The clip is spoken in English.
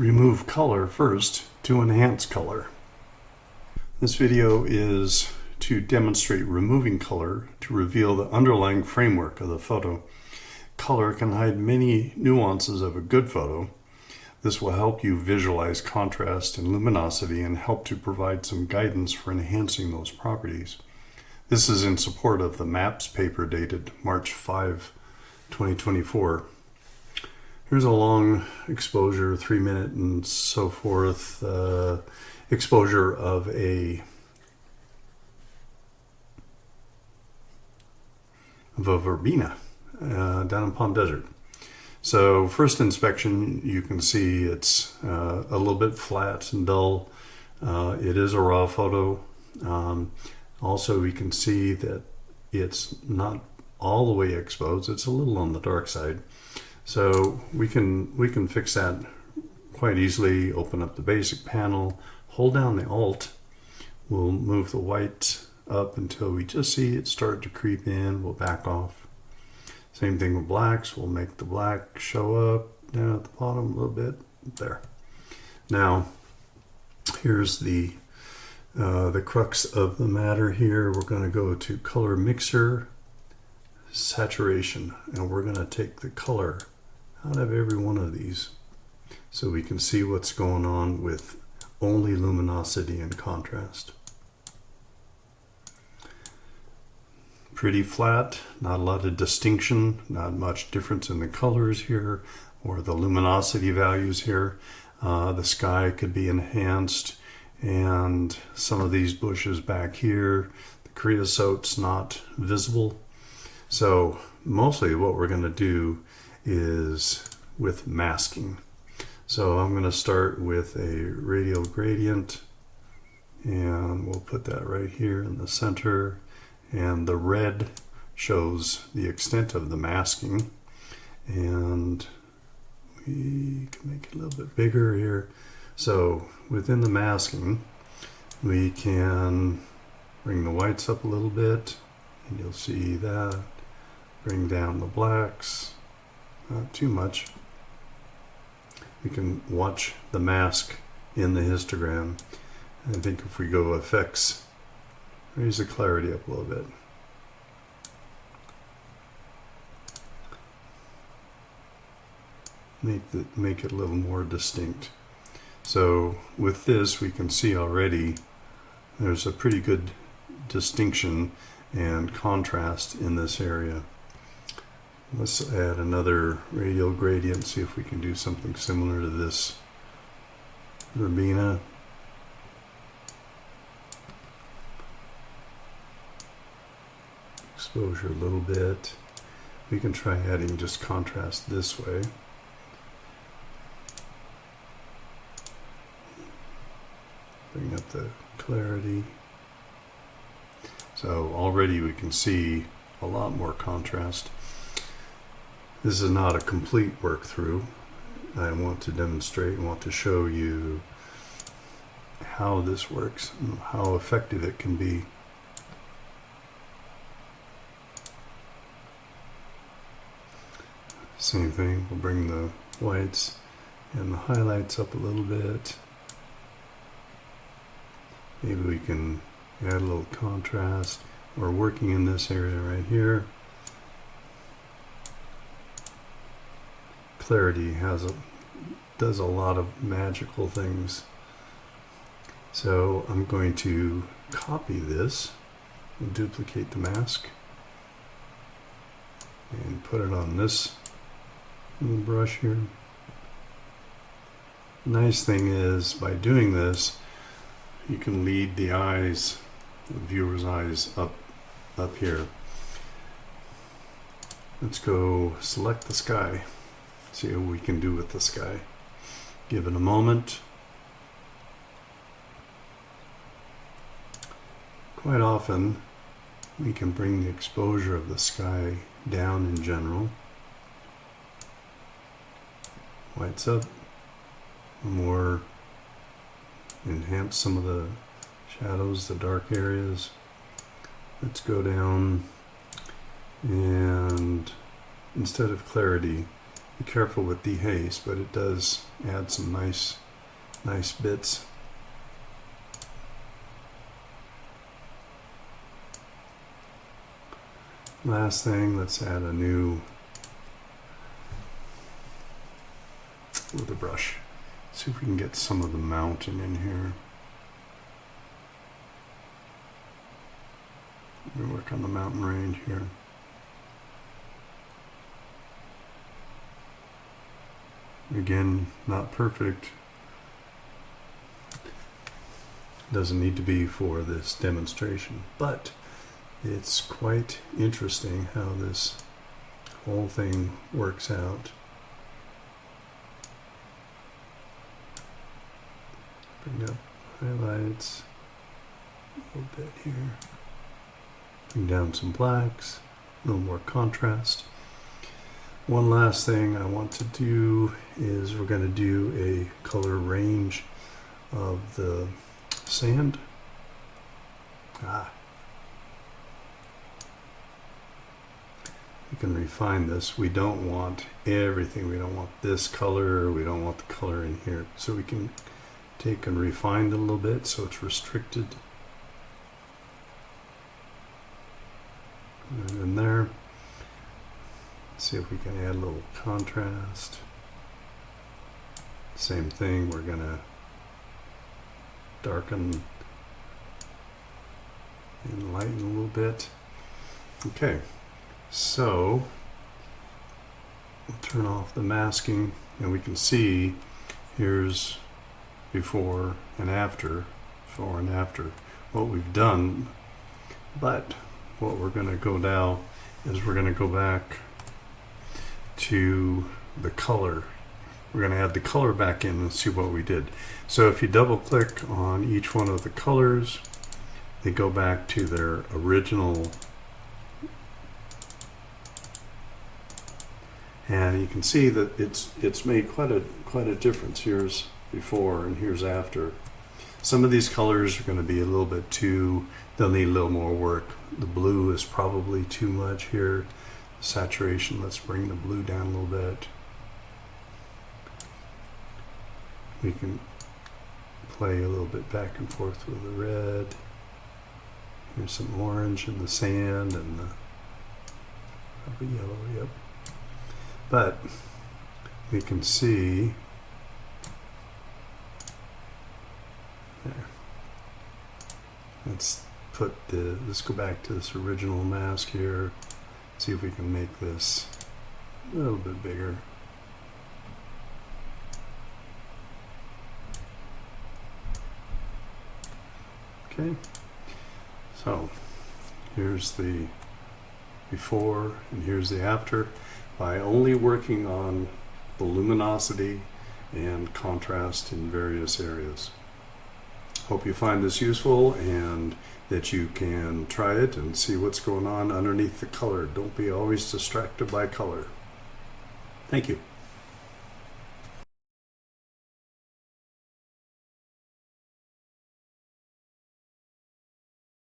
remove color first to enhance color. This video is to demonstrate removing color to reveal the underlying framework of the photo. Color can hide many nuances of a good photo. This will help you visualize contrast and luminosity and help to provide some guidance for enhancing those properties. This is in support of the MAPS paper dated March 5, 2024. Here's a long exposure, 3-minute and so forth, exposure of a verbena down in Palm Desert. So first inspection, you can see it's a little bit flat and dull. It is a raw photo. Also, we can see that it's not all the way exposed. It's a little on the dark side. So we can fix that quite easily. Open up the basic panel, hold down the Alt. We'll move the white up until we just see it start to creep in. We'll back off. Same thing with blacks. We'll make the black show up down at the bottom a little bit. There. Now, here's the crux of the matter here. We're going to go to Color Mixer, Saturation, and we're going to take the color out of every one of these so we can see what's going on with only luminosity and contrast. Pretty flat, not a lot of distinction, not much difference in the colors here or the luminosity values here. The sky could be enhanced, and some of these bushes back here, the creosote's not visible. So mostly what we're going to do is with masking. So I'm going to start with a radial gradient, and we'll put that right here in the center. And the red shows the extent of the masking, and we can make it a little bit bigger here. So within the masking, we can bring the whites up a little bit, and you'll see that. Bring down the blacks, not too much. We can watch the mask in the histogram. I think if we go effects, raise the clarity up a little bit. Make it a little more distinct. So with this, we can see already there's a pretty good distinction and contrast in this area. Let's add another radial gradient, see if we can do something similar to this verbena. Exposure a little bit. We can try adding just contrast this way. Bring up the clarity. So already we can see a lot more contrast. This is not a complete work through. I want to demonstrate and want to show you how this works and how effective it can be. Same thing, we'll bring the whites and the highlights up a little bit. Maybe we can add a little contrast. We're working in this area right here. Clarity does a lot of magical things. So I'm going to copy this and duplicate the mask and put it on this little brush here. Nice thing is, by doing this, you can lead the eyes, the viewer's eyes, up here. Let's go select the sky. See what we can do with the sky. Give it a moment. Quite often, we can bring the exposure of the sky down in general. Whites up, more, enhance some of the shadows, the dark areas. Let's go down, and instead of clarity, Be careful with dehaze, but it does add some nice bits. Last thing, let's add a new with a brush. See if we can get some of the mountain in here. We work on the mountain range here. Again, not perfect. Doesn't need to be for this demonstration, but it's quite interesting how this whole thing works out. Bring up highlights a little bit here. Bring down some blacks, a little more contrast. One last thing I want to do is we're going to do a color range of the sand. We can refine this. We don't want everything. We don't want this color. We don't want the color in here. So we can take and refine it a little bit so it's restricted. And in there. See if we can add a little contrast. Same thing, we're going to darken and lighten a little bit. Okay, so we'll turn off the masking and we can see here's before and after what we've done. But what we're going to go now is we're going to go back to the color. We're going to add the color back in and see what we did. So if you double click on each one of the colors, they go back to their original, and you can see that it's made quite a difference. Here's before and here's after. Some of these colors are going to be a little bit too, they'll need a little more work. The blue is probably too much here. Saturation, let's bring the blue down a little bit. We can play a little bit back and forth with the red. Here's some orange in the sand and the probably yellow, yep. But we can see there. Let's go back to this original mask here. See if we can make this a little bit bigger. Okay, so here's the before and here's the after by only working on the luminosity and contrast in various areas. Hope you find this useful and that you can try it and see what's going on underneath the color. Don't be always distracted by color. Thank you.